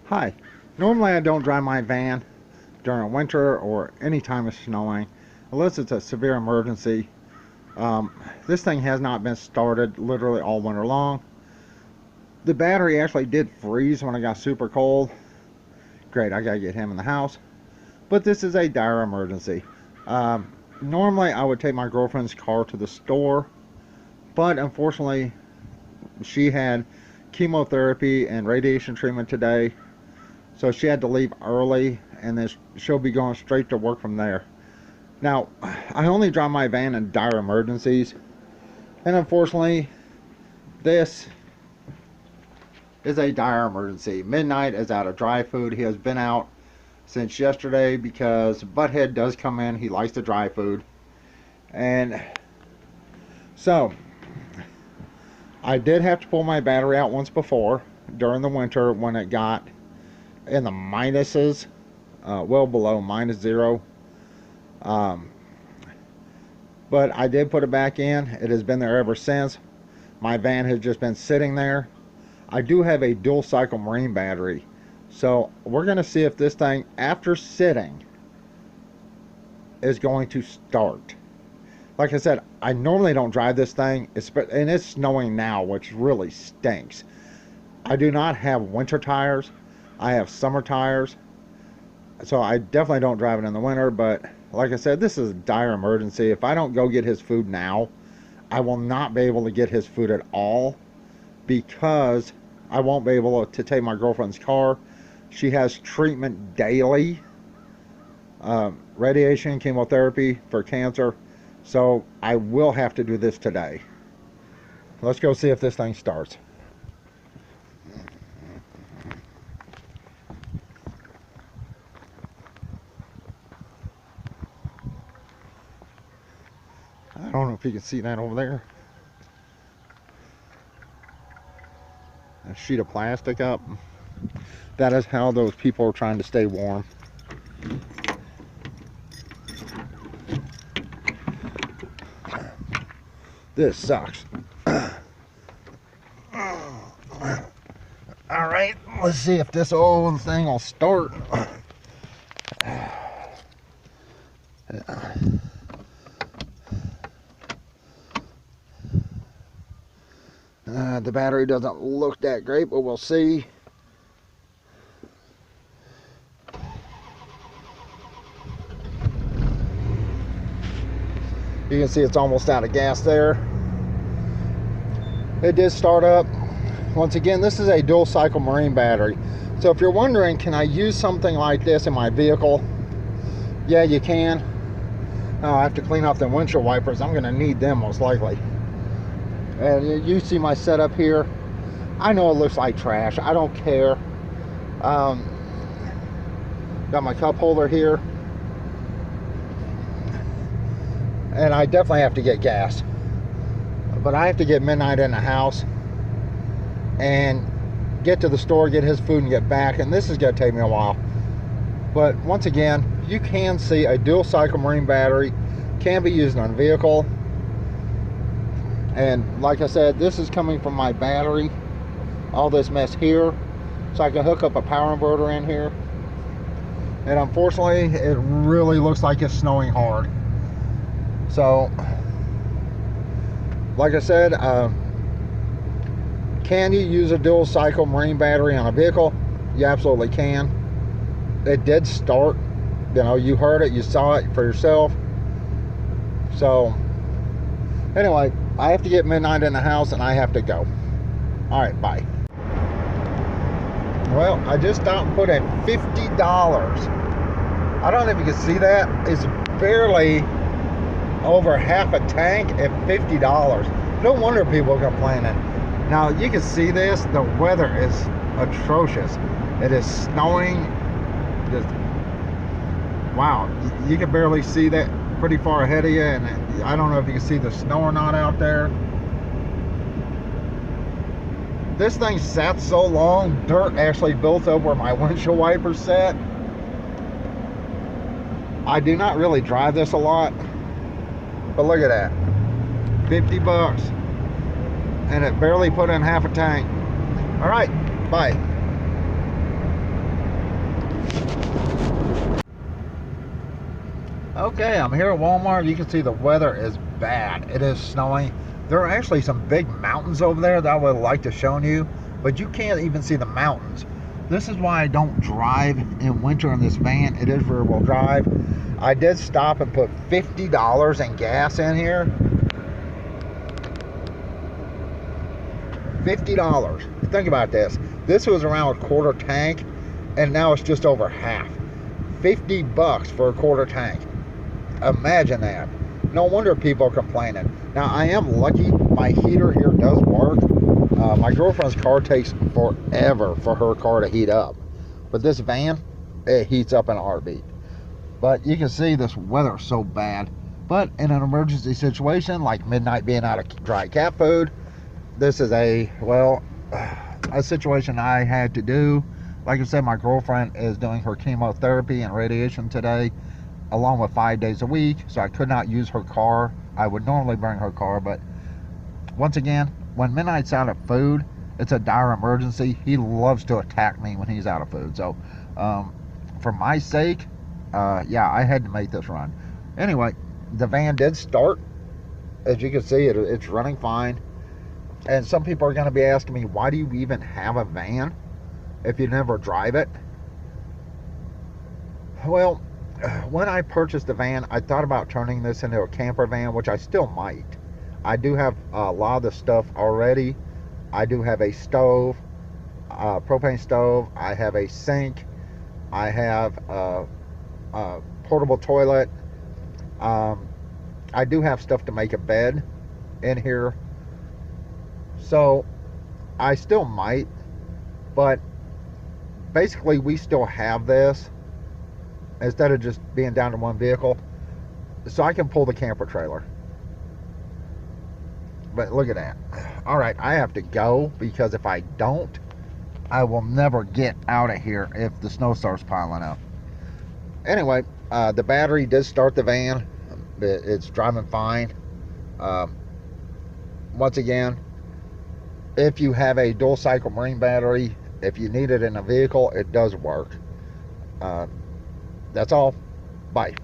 Hi. Normally I don't drive my van during winter or any time of snowing unless it's a severe emergency. This thing has not been started literally all winter long. The battery actually did freeze when it got super cold. Great, I gotta get him in the house. But this is a dire emergency. Normally I would take my girlfriend's car to the store, but unfortunately she had chemotherapy and radiation treatment today. So she had to leave early, and then she'll be going straight to work from there. Now, I only drive my van in dire emergencies, and unfortunately, this is a dire emergency. Midnight is out of dry food. He has been out since yesterday because Butthead does come in. He likes the dry food. And so, I did have to pull my battery out once before during the winter when it got in the minuses, well below -0. But I did put it back in. It has been there ever since. My van has just been sitting there. I do have a dual cycle marine battery, so we're going to see if this thing, after sitting, is going to start. Like I said, I normally don't drive this thing, and it's snowing now, which really stinks. I do not have winter tires. I have summer tires, so I definitely don't drive it in the winter. But like I said, this is a dire emergency. If I don't go get his food now, I will not be able to get his food at all, because I won't be able to take my girlfriend's car. She has treatment daily, radiation, chemotherapy for cancer, so I will have to do this today. Let's go see if this thing starts. I don't know if you can see that over there. A sheet of plastic up. That is how those people are trying to stay warm. This sucks. Alright, let's see if this old thing will start. The battery doesn't look that great, but we'll see. You can see it's almost out of gas there. It did start up. Once again, this is a dual cycle marine battery. So if you're wondering, can I use something like this in my vehicle? Yeah, you can. I have to clean off the windshield wipers. I'm going to need them most likely. And you see my setup here. I know it looks like trash. I don't care. Got my cup holder here. And I definitely have to get gas. But I have to get midnight in the house and get to the store, get his food, and get back. And this is going to take me a while. But once again, you can see a dual cycle marine battery can be used on a vehicle. And like I said, this is coming from my battery, all this mess here, so I can hook up a power inverter in here. And unfortunately, it really looks like it's snowing hard. So like I said, can you use a dual cycle marine battery on a vehicle? You absolutely can. It did start. You know, you heard it, you saw it for yourself. So anyway, I have to get midnight in the house and I have to go. All right, bye. Well, I just stopped and put in $50. I don't know if you can see that. It's barely over half a tank at $50. No wonder people are complaining. Now you can see this. The weather is atrocious. It is snowing. Just, wow, you can barely see that pretty far ahead of you, and I don't know if you can see the snow or not out there. This thing sat so long, dirt actually built up where my windshield wipers sat. I do not really drive this a lot, but look at that, 50 bucks, and it barely put in half a tank. All right, bye. Okay, I'm here at Walmart. You can see the weather is bad. It is snowing. There are actually some big mountains over there that I would like to show you, but you can't even see the mountains. This is why I don't drive in winter in this van. It is rear wheel drive. I did stop and put $50 in gas in here. $50. Think about this. This was around a quarter tank, and now it's just over half. $50 for a quarter tank. Imagine that. No wonder people are complaining. Now, I am lucky my heater here does work. My girlfriend's car takes forever for her car to heat up. But this van, it heats up in a heartbeat. But you can see this weather is so bad. But in an emergency situation, like midnight being out of dry cat food, this is a situation I had to do. Like I said, my girlfriend is doing her chemotherapy and radiation today, along with 5 days a week, so I could not use her car. I would normally bring her car, but once again, when Midnight's out of food, it's a dire emergency. He loves to attack me when he's out of food. So for my sake, yeah, I had to make this run. Anyway, the van did start. As you can see, it's running fine. And some people are going to be asking me, why do you even have a van if you never drive it? Well, when I purchased the van, I thought about turning this into a camper van, which I still might. I do have a lot of the stuff already. I do have a stove, propane stove. I have a sink. I have a portable toilet. I do have stuff to make a bed in here. So I still might, but basically we still have this instead of just being down to one vehicle, so I can pull the camper trailer. But look at that. All right, I have to go, because if I don't, I will never get out of here if the snow starts piling up. Anyway, the battery did start the van. It's driving fine. Once again, if you have a dual cycle marine battery, if you need it in a vehicle, it does work. That's all. Bye.